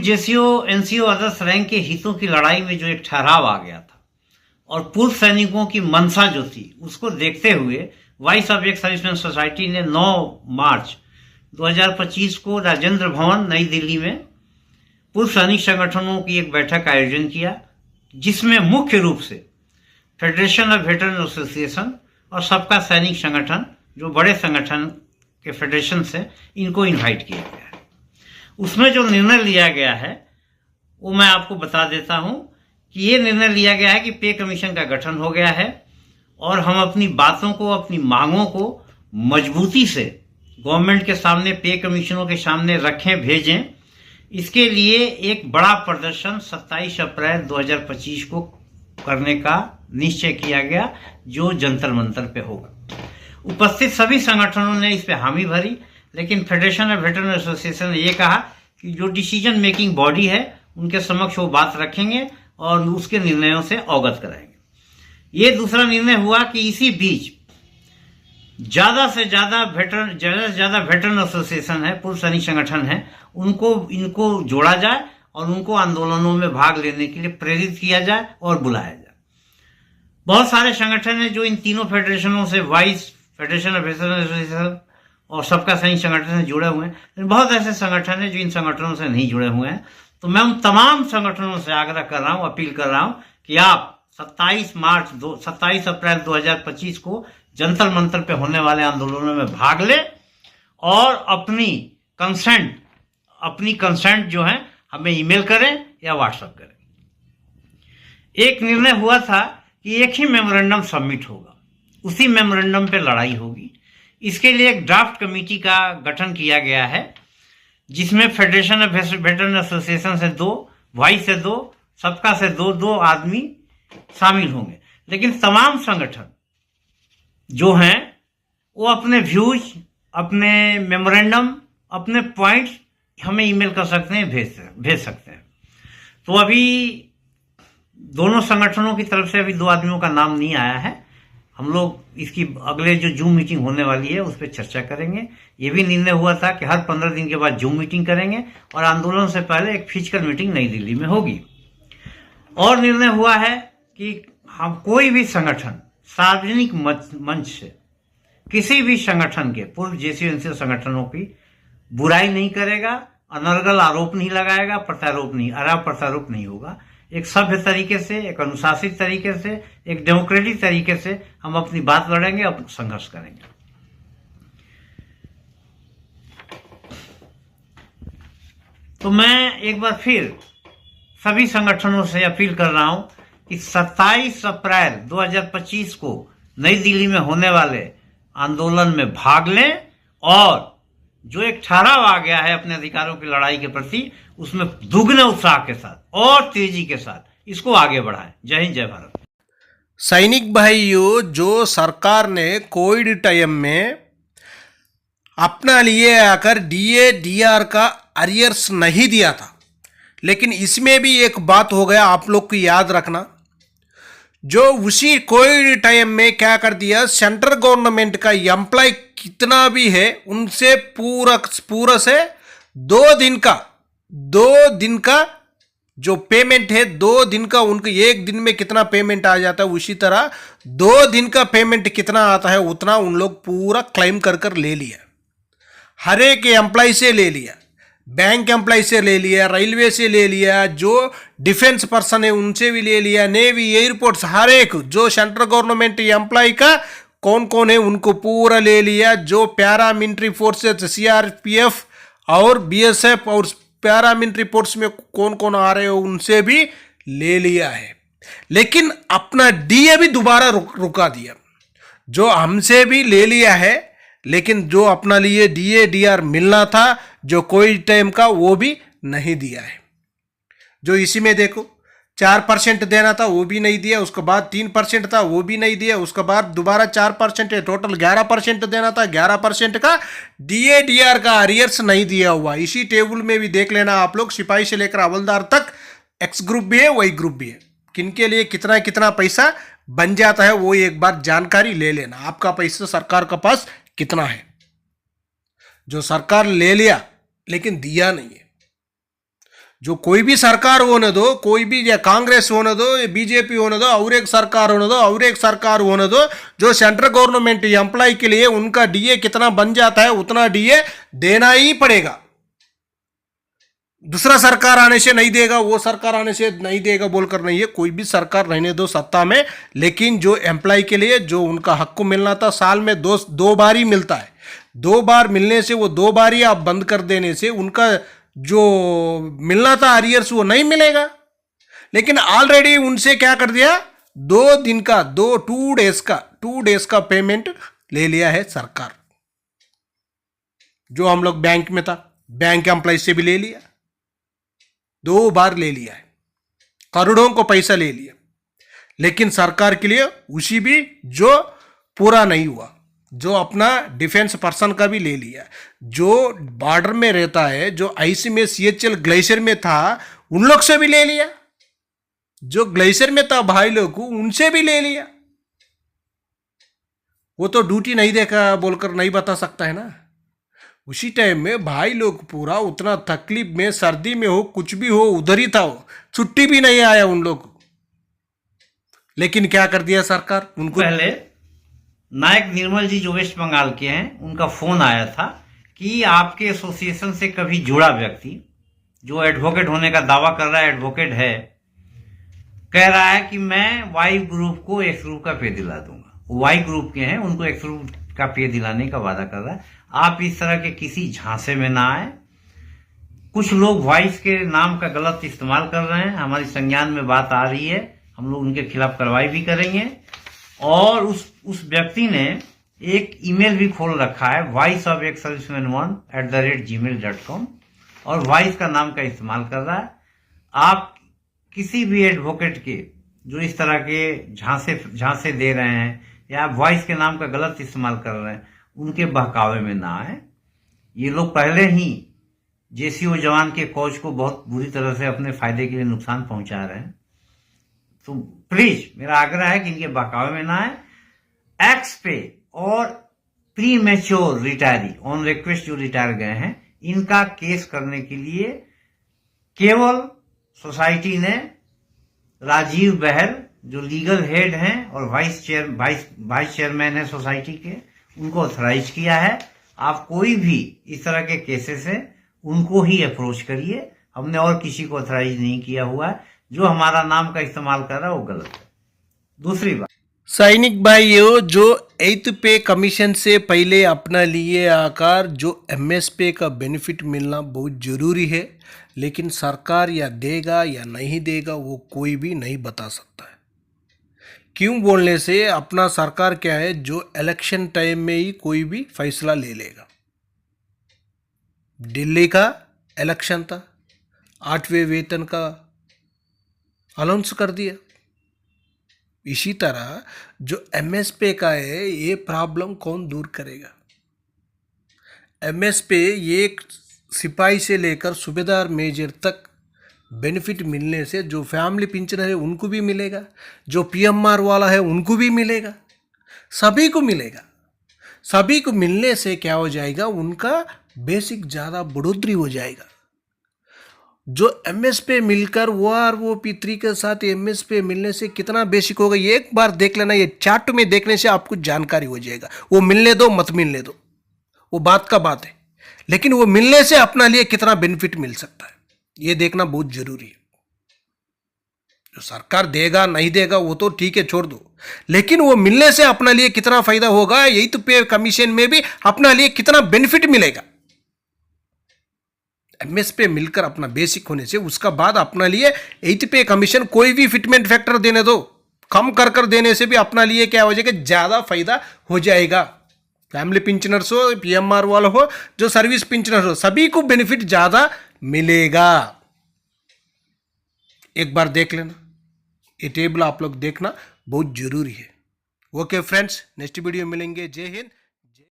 JCO NCO others rank के हितों की लड़ाई में जो एक ठहराव आ गया था और पूर्व सैनिकों की मंशा जो थी उसको देखते हुए voice of ex serviceman society ने 9 मार्च 2025 को राजेंद्र भवन नई दिल्ली में पूर्व सैनिक संगठनों की एक बैठक का आयोजन किया, जिसमें मुख्य रूप से फेडरेशन ऑफ वेटरन एसोसिएशन और सबका सैनिक संगठन, जो बड़े संगठन के फेडरेशन से, इनको इनवाइट किया गया है। उसमें जो निर्णय लिया गया है वो मैं आपको बता देता हूं कि ये निर्णय लिया गया है कि पे कमीशन का गठन हो गया है और हम अपनी बातों को, अपनी मांगों को मजबूती से गवर्नमेंट के सामने, पे कमीशनों के सामने रखें, भेजें। इसके लिए एक बड़ा प्रदर्शन 27 अप्रैल 2025 को करने का निश्चय किया गया, जो जंतर मंतर पे होगा। उपस्थित सभी संगठनों ने इस पे हामी भरी, लेकिन फेडरेशन ऑफ वेटरन एसोसिएशन ने यह कहा कि जो डिसीजन मेकिंग बॉडी है उनके समक्ष वो बात रखेंगे और उसके निर्णयों से अवगत कराएंगे। ये दूसरा निर्णय हुआ कि इसी बीच ज्यादा से ज्यादा वेटरन एसोसिएशन है, पूर्व सैनिक संगठन है, इनको जोड़ा जाए और उनको आंदोलनों में भाग लेने के लिए प्रेरित किया जाए और बुलाया जाए। बहुत सारे संगठन है जो इन तीनों फेडरेशनों से, vice, federation of veteran association और सबका सैनिक संगठन से जुड़े हुए हैं, लेकिन बहुत ऐसे संगठन है जो इन संगठनों से नहीं जुड़े हुए हैं। तो मैं उन तमाम संगठनों से आग्रह कर रहा हूं, अपील कर रहा हूं कि आप 27 अप्रैल 2025 को जंतर मंतर पे होने वाले आंदोलनों में भाग ले और अपनी कंसेंट जो है हमें ईमेल करें या व्हाट्सएप करें। एक निर्णय हुआ था कि एक ही मेमोरेंडम सबमिट होगा, उसी मेमोरेंडम पे लड़ाई होगी। इसके लिए एक ड्राफ्ट कमेटी का गठन किया गया है, जिसमें फेडरेशन ऑफ वेटरन एसोसिएशन से 2, वाइस से 2, सबका से 2 आदमी शामिल होंगे। लेकिन तमाम संगठन जो हैं वो अपने व्यूज, अपने मेमोरेंडम, अपने पॉइंट्स हमें ईमेल कर सकते हैं, भेज सकते हैं। तो अभी दोनों संगठनों की तरफ से अभी 2 आदमियों का नाम नहीं आया है। हम लोग इसकी अगले जो जूम मीटिंग होने वाली है उस पर चर्चा करेंगे। ये भी निर्णय हुआ था कि हर 15 दिन के बाद जूम मीटिंग करेंगे और आंदोलन से पहले एक फिजिकल मीटिंग नई दिल्ली में होगी। और निर्णय हुआ है कि हम कोई भी संगठन सार्वजनिक मंच से किसी भी संगठन के, पूर्व जेसीओ एनसीओ संगठनों की बुराई नहीं करेगा, अनर्गल आरोप नहीं लगाएगा, प्रत्यारोप नहीं होगा। एक सभ्य तरीके से, एक अनुशासित तरीके से, एक डेमोक्रेटिक तरीके से हम अपनी बात लड़ेंगे और संघर्ष करेंगे। तो मैं एक बार फिर सभी संगठनों से अपील कर रहा हूं कि 27 अप्रैल 2025 को नई दिल्ली में होने वाले आंदोलन में भाग लें और जो एक ठहराव आ गया है अपने अधिकारों की लड़ाई के प्रति, उसमें दुगने उत्साह के साथ और तेजी के साथ इसको आगे बढ़ाएं। जय हिंद, जय भारत। सैनिक भाइयों, जो सरकार ने कोविड टाइम में अपना लिए आकर डीए डीआर का अरियर्स नहीं दिया था, लेकिन इसमें भी एक बात हो गया, आप लोग को याद रखना। जो उसी कोविड टाइम में क्या कर दिया, सेंट्रल गवर्नमेंट का एम्प्लॉय कितना भी है उनसे पूरा से 2 दिन का जो पेमेंट है, 2 दिन का, उनको 1 दिन में कितना पेमेंट आ जाता है, उसी तरह 2 दिन का पेमेंट कितना आता है उतना उन लोग पूरा क्लेम कर ले लिया। हर एक एम्प्लॉय से ले लिया, बैंक एम्प्लॉय से ले लिया, रेलवे से ले लिया, जो डिफेंस पर्सन है उनसे भी ले लिया, नेवी, एयरपोर्ट्स, हर एक जो सेंट्रल गवर्नमेंट एम्प्लॉय का कौन है उनको पूरा ले लिया। जो पैरामिलिट्री फोर्सेस, सीआरपीएफ और बीएसएफ और पैरामिलिट्री फोर्स में कौन आ रहे हो उनसे भी ले लिया है। लेकिन अपना डीए भी दोबारा रुका दिया। जो हमसे भी ले लिया है, लेकिन जो अपना लिए डीए डीआर मिलना था जो कोई टाइम का, वो भी नहीं दिया है। जो इसी में देखो 4% देना था वो भी नहीं दिया, उसके बाद 3% था वो भी नहीं दिया, उसके बाद दोबारा 4% है, टोटल 11% देना था, 11% का डीए डीआर का अरियर्स नहीं दिया हुआ। इसी टेबल में भी देख लेना आप लोग, सिपाही से लेकर हवलदार तक, एक्स ग्रुप भी है, वाई ग्रुप भी है, किनके लिए कितना कितना पैसा बन जाता है वो एक बार जानकारी ले लेना। आपका पैसा सरकार के पास कितना है, जो सरकार ले लिया लेकिन दिया नहीं है, जो कोई भी सरकार होने दो, कोई भी या कांग्रेस होने दो, बीजेपी होने दो, और एक सरकार होने दो, और एक सरकार होने दो, जो सेंट्रल गवर्नमेंट एम्प्लॉय के लिए उनका डीए कितना बन जाता है उतना डीए देना ही पड़ेगा। दूसरा सरकार आने से नहीं देगा, वो सरकार आने से नहीं देगा बोलकर नहीं है, कोई भी सरकार रहने दो सत्ता में, लेकिन जो एम्प्लॉय के लिए जो उनका हक को मिलना था साल में दो बार ही मिलता है, 2 बार मिलने से, वो 2 बार ही आप बंद कर देने से उनका जो मिलना था अरियर्स वो नहीं मिलेगा। लेकिन ऑलरेडी उनसे क्या कर दिया, 2 दिन का 2 डेज का पेमेंट ले लिया है सरकार। जो हम लोग बैंक में था, बैंक एम्प्लॉय से भी ले लिया, 2 बार ले लिया है, करोड़ों को पैसा ले लिया। लेकिन सरकार के लिए उसी भी जो पूरा नहीं हुआ, जो अपना डिफेंस पर्सन का भी ले लिया, जो बॉर्डर में रहता है, जो आईसी में सीएचएल ग्लेशियर में था उन लोग से भी ले लिया, जो ग्लेशियर में था भाई लोग को उनसे भी ले लिया। वो तो ड्यूटी नहीं देखा बोलकर नहीं बता सकता है ना। उसी टाइम में भाई लोग पूरा उतना तकलीफ में, सर्दी में हो कुछ भी हो उधर ही था, वो छुट्टी भी नहीं आया उन लोग को। लेकिन क्या कर दिया सरकार, उनको पहले नायक निर्मल जी जो वेस्ट बंगाल के हैं, उनका फोन आया था कि आपके एसोसिएशन से कभी जुड़ा व्यक्ति जो एडवोकेट होने का दावा कर रहा है, एडवोकेट है, कह रहा है कि मैं वाई ग्रुप को एक्स ग्रुप का पे दिला दूंगा। वो वाई ग्रुप के हैं, उनको एक्स ग्रुप का पे दिलाने का वादा कर रहा है। आप इस तरह के किसी झांसे में ना आए। कुछ लोग वॉइस के नाम का गलत इस्तेमाल कर रहे हैं, हमारी संज्ञान में बात आ रही है, हम लोग उनके खिलाफ कार्रवाई भी करेंगे। और उस व्यक्ति ने एक ईमेल भी खोल रखा है, voiceofexserviceman1@gmail.com, और वॉइस का नाम का इस्तेमाल कर रहा है। आप किसी भी एडवोकेट के जो इस तरह के झांसे दे रहे हैं या आप वॉइस के नाम का गलत इस्तेमाल कर रहे हैं, उनके बहकावे में ना आए। ये लोग पहले ही जेसीओ जवान के कौज को बहुत बुरी तरह से अपने फायदे के लिए नुकसान पहुंचा रहे हैं। तो प्लीज मेरा आग्रह है कि इनके बहकावे में ना आए। एक्स पे और pre mature retiree on request जो रिटायर गए हैं, इनका केस करने के लिए केवल सोसाइटी ने राजीव बहल जो लीगल हेड हैं और वाइस चेयरमैन है सोसाइटी के, उनको ऑथराइज किया है। आप कोई भी इस तरह के केसेस है उनको ही अप्रोच करिए, हमने और किसी को ऑथराइज नहीं किया हुआ है। जो हमारा नाम का इस्तेमाल कर रहा है वो गलत है। दूसरी बात, सैनिक भाइयों, जो 8th पे कमीशन से पहले अपना लिए आकर जो एमएसपी का बेनिफिट मिलना बहुत ज़रूरी है, लेकिन सरकार या देगा या नहीं देगा वो कोई भी नहीं बता सकता है। क्यों बोलने से अपना सरकार क्या है, जो इलेक्शन टाइम में ही कोई भी फैसला ले लेगा। दिल्ली का इलेक्शन था, 8वें वेतन का अनाउंस कर दिया। इसी तरह जो एमएसपी का है, ये प्रॉब्लम कौन दूर करेगा। एमएसपी एक सिपाही से लेकर सूबेदार मेजर तक बेनिफिट मिलने से जो फैमिली पेंशन है उनको भी मिलेगा, जो पीएमआर वाला है उनको भी मिलेगा, सभी को मिलेगा। सभी को मिलने से क्या हो जाएगा, उनका बेसिक ज़्यादा बढ़ोतरी हो जाएगा। जो एमएसपी मिलकर OROP 3 के साथ एमएसपी मिलने से कितना बेसिक होगा, ये एक बार देख लेना। ये चार्ट में देखने से आपको जानकारी हो जाएगा। वो मिलने दो मत मिलने दो, वो बात का बात है, लेकिन वो मिलने से अपना लिए कितना बेनिफिट मिल सकता है ये देखना बहुत जरूरी है। जो सरकार देगा नहीं देगा वो तो ठीक है, छोड़ दो, लेकिन वो मिलने से अपना लिए कितना फायदा होगा, यही तो पे कमीशन में भी अपना लिए कितना बेनिफिट मिलेगा। एमएसपी मिलकर अपना बेसिक होने से उसका बाद अपना लिए 8th पे कमीशन कोई भी फिटमेंट फैक्टर देने दो, कम कर देने से भी अपना लिए क्या हो जाएगा, ज़्यादा फायदा हो जाएगा। फैमिली पेंशनर्स हो, पीएमआर वाला हो, जो सर्विस पेंशनर हो, सभी को बेनिफिट ज़्यादा मिलेगा। एक बार देख लेना, ये टेबल आप लोग देखना बहुत जरूरी है। ओके फ्रेंड्स, नेक्स्ट वीडियो मिलेंगे। जय हिंद।